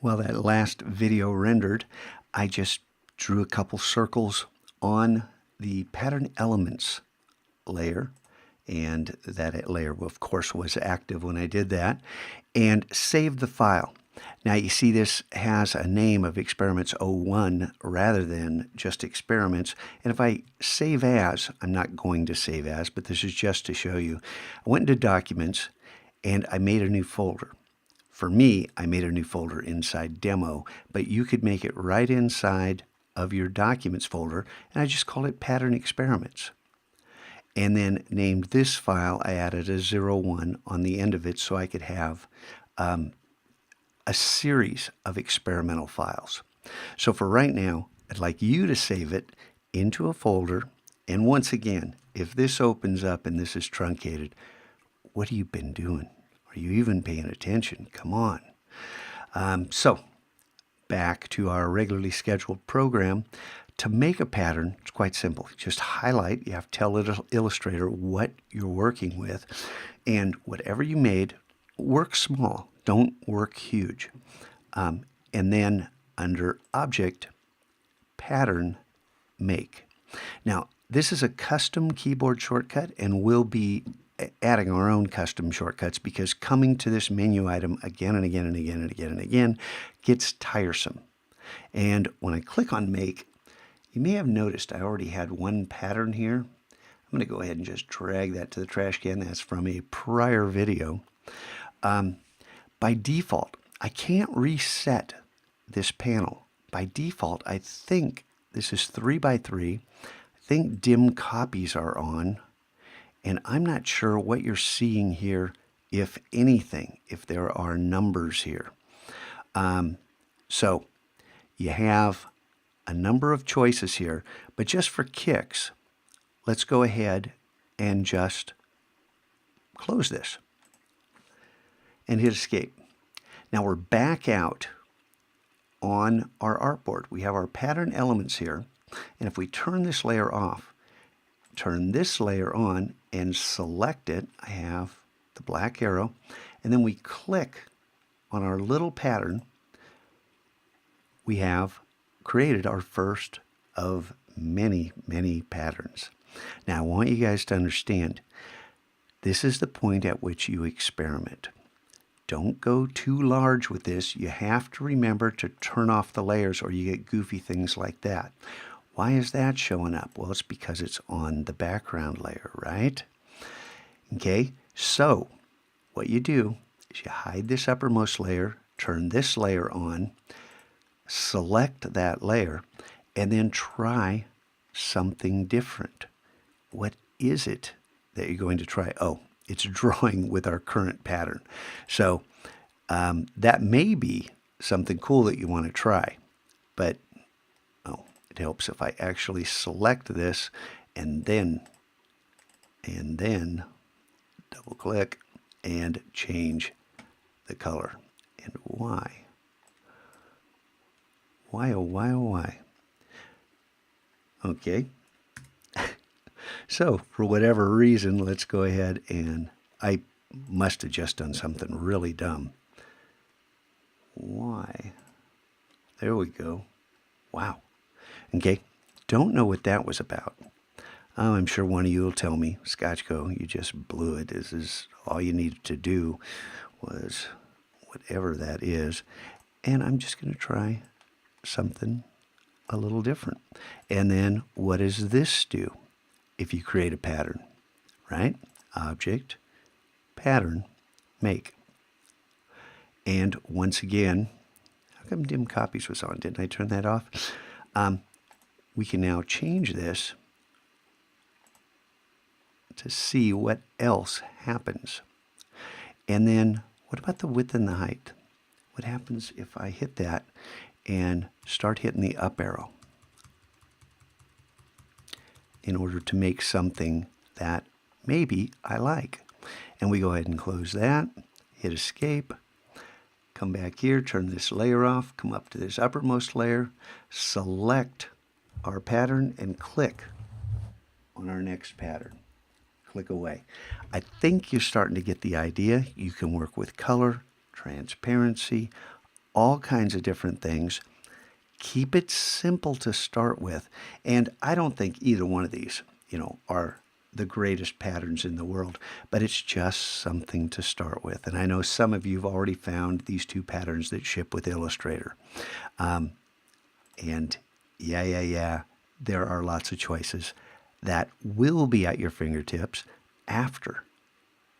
Well, that last video rendered, I just drew a couple circles on the pattern elements layer, and that layer, of course, was active when I did that, and saved the file. Now you see this has a name of experiments 01 rather than just experiments. And if I save as, I'm not going to save as, but this is just to show you. I went into Documents and I made a new folder. For me, I made a new folder inside Demo, but you could make it right inside of your Documents folder, and I just called it Pattern Experiments. And then named this file, I added a 01 on the end of it so I could have a series of experimental files. So for right now, I'd like you to save it into a folder. And once again, if this opens up and this is truncated, what have you been doing? Are you even paying attention? Come on. So back to our regularly scheduled program. To make a pattern, it's quite simple. Just highlight. You have to tell Illustrator what you're working with. And whatever you made, work small. Don't work huge. And then under Object, Pattern, Make. Now, this is a custom keyboard shortcut, and we'll be adding our own custom shortcuts because coming to this menu item again and again and again and again and again gets tiresome. And when I click on Make, you may have noticed I already had one pattern here. I'm going to go ahead and just drag that to the trash can. That's from a prior video. By default, I can't reset this panel. By default, I think this is 3 by 3. I think dim copies are on, and I'm not sure what you're seeing here, if anything, if there are numbers here. So you have a number of choices here, but just for kicks, let's go ahead and just close this and hit Escape. Now we're back out on our artboard. We have our pattern elements here, and if we turn this layer off, turn this layer on and select it, I have the black arrow, and then we click on our little pattern, we have created our first of many, many patterns. Now I want you guys to understand, this is the point at which you experiment. Don't go too large with this. You have to remember to turn off the layers or you get goofy things like that. Why is that showing up? Well, it's because it's on the background layer, right? Okay, so what you do is you hide this uppermost layer, turn this layer on, select that layer, and then try something different. What is it that you're going to try? Oh, it's drawing with our current pattern. So that may be something cool that you want to try, but it helps if I actually select this and then double click and change the color. And why? Why, oh why, oh why? Okay. So for whatever reason, let's go ahead and I must have just done something really dumb. Why? There we go. Wow. Okay. Don't know what that was about. I'm sure one of you will tell me, Scotchko, you just blew it. This is all you needed to do was whatever that is. And I'm just going to try something a little different. And then what does this do if you create a pattern, right? Object, pattern, make. And once again, how come dim copies was on? Didn't I turn that off? We can now change this to see what else happens. And then what about the width and the height? What happens if I hit that and start hitting the up arrow in order to make something that maybe I like? And we go ahead and close that, hit Escape, come back here, turn this layer off, come up to this uppermost layer, select our pattern and click on our next pattern. Click away. I think you're starting to get the idea. You can work with color, transparency, all kinds of different things. Keep it simple to start with. And I don't think either one of these, are the greatest patterns in the world, but it's just something to start with. And I know some of you have already found these two patterns that ship with Illustrator. And yeah, there are lots of choices that will be at your fingertips after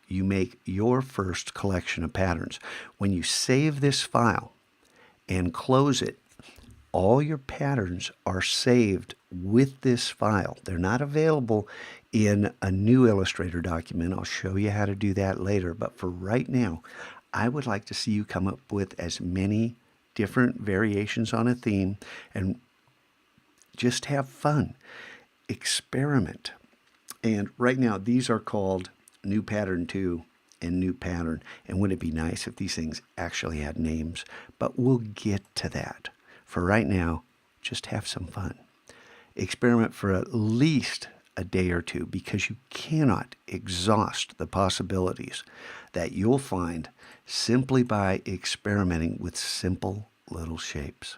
you make your first collection of patterns. When you save this file and close it, all your patterns are saved with this file. They're not available in a new Illustrator document. I'll show you how to do that later. But for right now, I would like to see you come up with as many different variations on a theme and just have fun. Experiment. And right now, these are called New Pattern 2 and New Pattern. And wouldn't it be nice if these things actually had names? But we'll get to that. For right now, just have some fun. Experiment for at least a day or two, because you cannot exhaust the possibilities that you'll find simply by experimenting with simple little shapes.